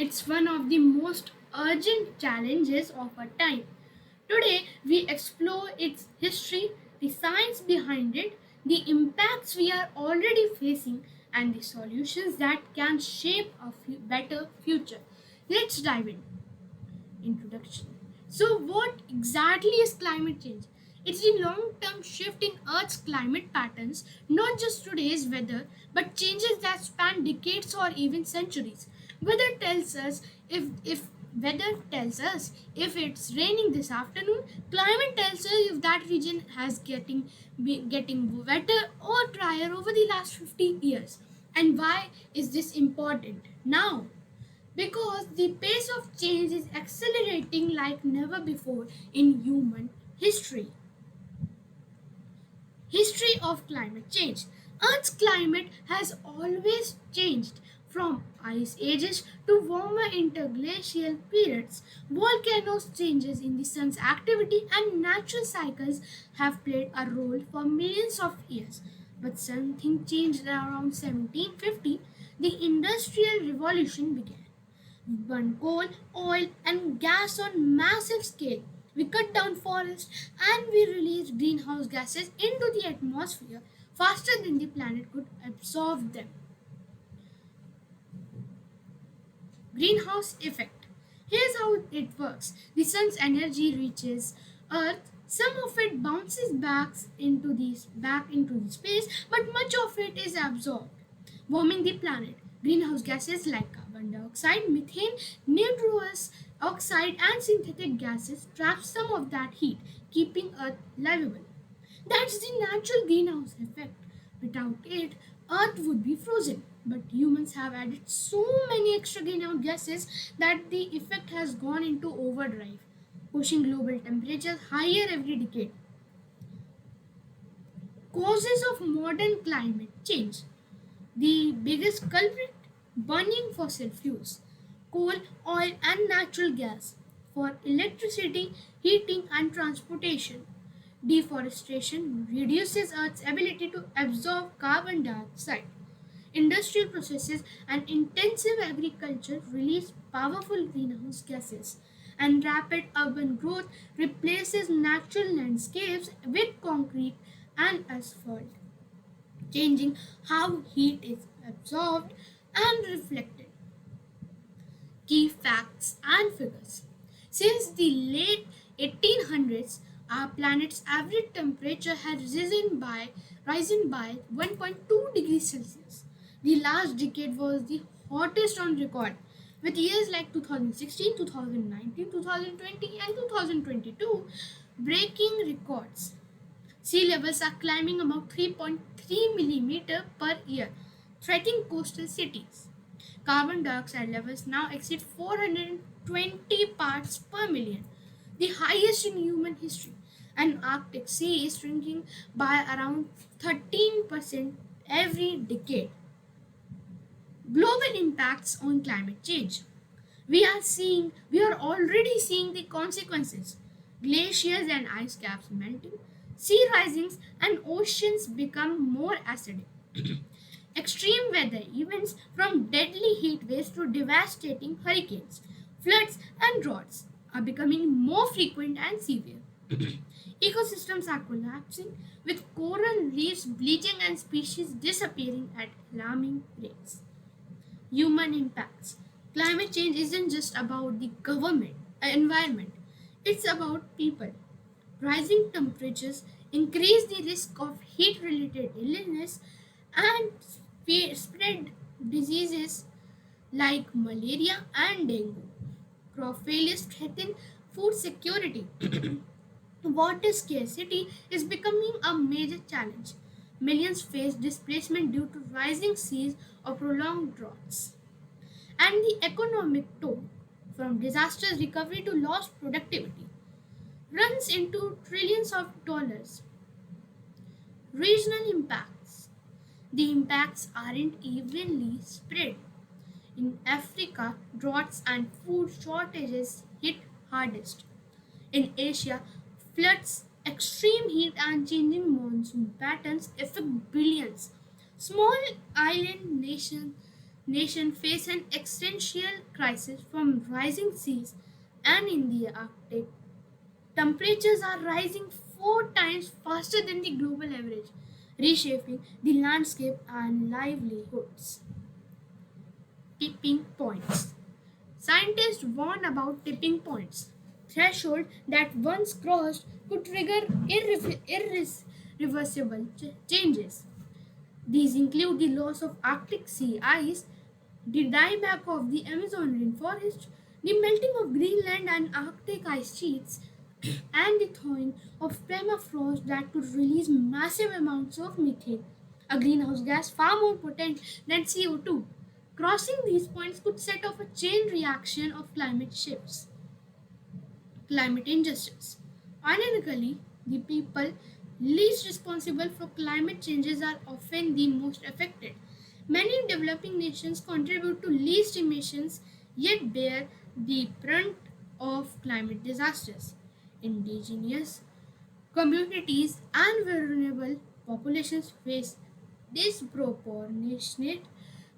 It's one of the most urgent challenges of our time. Today, we explore its history, the science behind it, the impacts we are already facing, and the solutions that can shape a better future. Let's dive in. Introduction. So, what exactly is climate change? It's the long term shift in Earth's climate patterns, not just today's weather, but changes that span decades or even centuries. Weather tells us if weather tells us if it's raining this afternoon, climate tells us if that region has getting wetter or drier over the last 50 years. And why is this important? Now, because the pace of change is accelerating like never before in human history. History of climate change. Earth's climate has always changed from ice ages to warmer interglacial periods. Volcanoes, changes in the sun's activity, and natural cycles have played a role for millions of years. But something changed around 1750. The Industrial Revolution began. We burn coal, oil, and gas on massive scale. We cut down forests and we release greenhouse gases into the atmosphere faster than the planet could absorb them. Greenhouse effect. Here's how it works. The sun's energy reaches Earth. Some of it bounces back into the space, but much of it is absorbed, warming the planet. Greenhouse gases like carbon dioxide, methane, nitrous oxide, and synthetic gases trap some of that heat, keeping Earth livable. That's the natural greenhouse effect. Without it, Earth would be frozen. But humans have added so many extra greenhouse gases that the effect has gone into overdrive, pushing global temperatures higher every decade. Causes of modern climate change. The biggest culprit, burning fossil fuels, coal, oil, and natural gas for electricity, heating, and transportation. Deforestation reduces Earth's ability to absorb carbon dioxide. Industrial processes and intensive agriculture release powerful greenhouse gases, and rapid urban growth replaces natural landscapes with concrete and asphalt, changing how heat is absorbed and reflected. Key facts and figures. Since the late 1800s, our planet's average temperature has risen by 1.2 degrees Celsius. The last decade was the hottest on record, with years like 2016, 2019, 2020, and 2022 breaking records. Sea levels are climbing about 3.3 millimeter per year, threatening coastal cities. Carbon dioxide levels now exceed 420 parts per million, the highest in human history. And Arctic Sea is shrinking by around 13% every decade. Global impacts on climate change. We are already seeing the consequences. Glaciers and ice caps melting, sea risings, and oceans become more acidic. Extreme weather events, from deadly heat waves to devastating hurricanes, floods, and droughts, are becoming more frequent and severe. Ecosystems are collapsing, with coral reefs bleaching and species disappearing at alarming rates. Human impacts. Climate change isn't just about the environment, it's about people. Rising temperatures increase the risk of heat related illness and spread diseases like malaria and dengue. Crop failures threaten food security. Water scarcity is becoming a major challenge. Millions face displacement due to rising seas or prolonged droughts. And the economic toll, from disaster recovery to lost productivity, runs into trillions of dollars. Regional impacts. The impacts aren't evenly spread. In Africa, droughts and food shortages hit hardest. In Asia, floods, extreme heat, and changing monsoon patterns affect billions. Small island nations Nations face an existential crisis from rising seas, and in the Arctic, temperatures are rising 4 times faster than the global average, reshaping the landscape and livelihoods. Tipping points. Scientists warn about tipping points, threshold that once crossed could trigger irreversible changes. These include the loss of Arctic sea ice, the dieback of the Amazon rainforest, the melting of Greenland and Arctic ice sheets, and the thawing of permafrost that could release massive amounts of methane, a greenhouse gas far more potent than CO2. Crossing these points could set off a chain reaction of climate shifts, climate injustice. Ironically, the people least responsible for climate changes are often the most affected. Many developing nations contribute to least emissions yet bear the brunt of climate disasters. Indigenous communities and vulnerable populations face disproportionate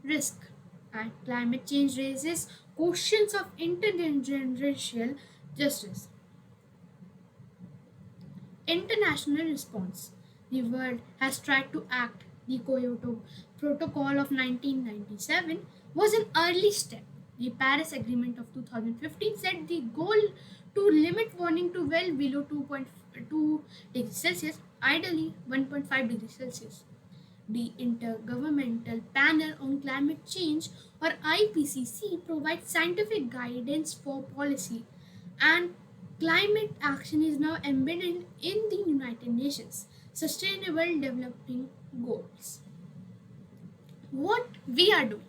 risk, and climate change raises questions of intergenerational justice. International response. The world has tried to act. The Kyoto Protocol of 1997 was an early step. The Paris Agreement of 2015 set the goal to limit warming to well below 2.2 degrees Celsius, ideally 1.5 degrees Celsius. The Intergovernmental Panel on Climate Change, or IPCC, provides scientific guidance for policy, and climate action is now embedded in the United Nations Sustainable Development Goals. What we are doing?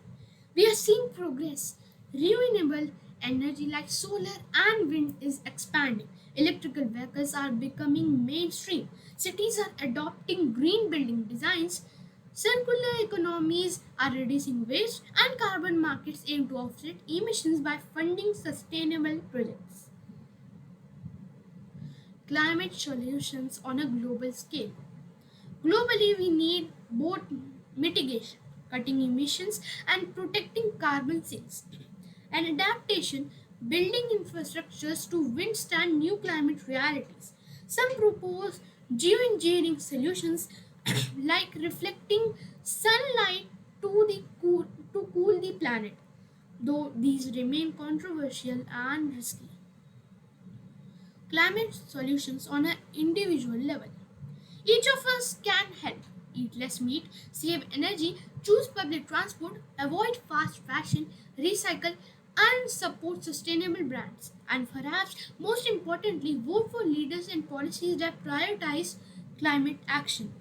We are seeing progress. Renewable energy like solar and wind is expanding. Electrical vehicles are becoming mainstream. Cities are adopting green building designs. Circular economies are reducing waste, and carbon markets aim to offset emissions by funding sustainable projects. Climate solutions on a global scale. Globally, we need both mitigation, cutting emissions, and protecting carbon sinks, and adaptation, building infrastructures to withstand new climate realities. Some propose geoengineering solutions like reflecting sunlight to cool the planet, though these remain controversial and risky. Climate solutions on an individual level. Each of us can help. Eat less meat, save energy, choose public transport, avoid fast fashion, recycle, and support sustainable brands. And perhaps most importantly, vote for leaders and policies that prioritize climate action.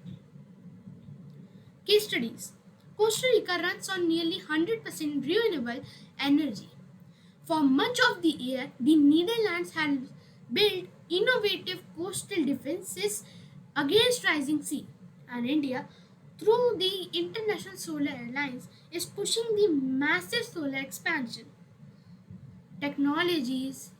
Case studies. Costa Rica runs on nearly 100% renewable energy. For much of the year, the Netherlands has built innovative coastal defenses against rising sea, and India, through the International Solar Alliance, is pushing the massive solar expansion. Technologies,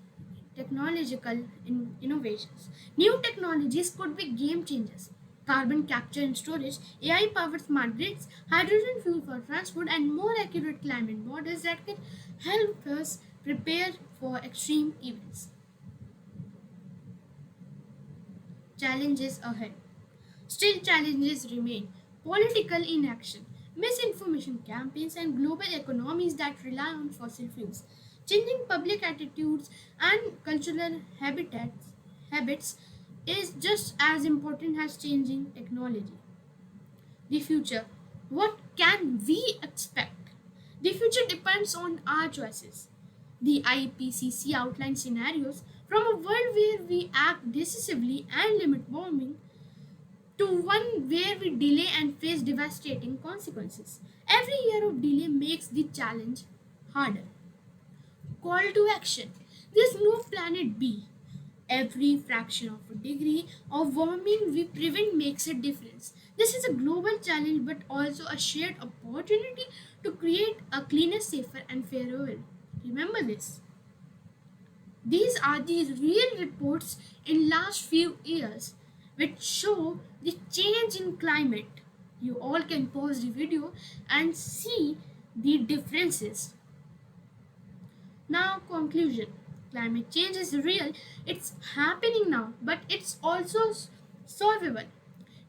innovations. New technologies could be game changers. Carbon capture and storage, AI powered smart grids, hydrogen fuel for transport, and more accurate climate models that can help us prepare for extreme events. Challenges ahead. Still, challenges remain: political inaction, misinformation campaigns, and global economies that rely on fossil fuels. Changing public attitudes and cultural habits is just as important as changing technology. The future. What can we expect? The future depends on our choices. The IPCC outlines scenarios from a world where we act decisively and limit warming to one where we delay and face devastating consequences. Every year of delay makes the challenge harder. Call to action. There's no planet B. Every fraction of a degree of warming we prevent makes a difference. This is a global challenge but also a shared opportunity to create a cleaner, safer, and fairer world. Remember this. These are the real reports in last few years which show the change in climate. You all can pause the video and see the differences. Now, conclusion. Climate change is real, it's happening now, but it's also solvable.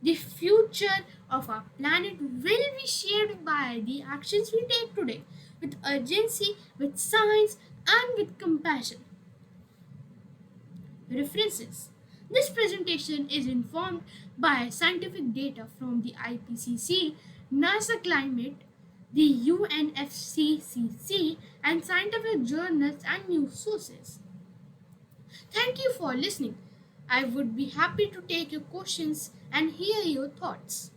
The future of our planet will be shaped by the actions we take today, with urgency, with science, and with compassion. References. This presentation is informed by scientific data from the IPCC, NASA Climate, the UNFCCC, and scientific journals and news sources. Thank you for listening. I would be happy to take your questions and hear your thoughts.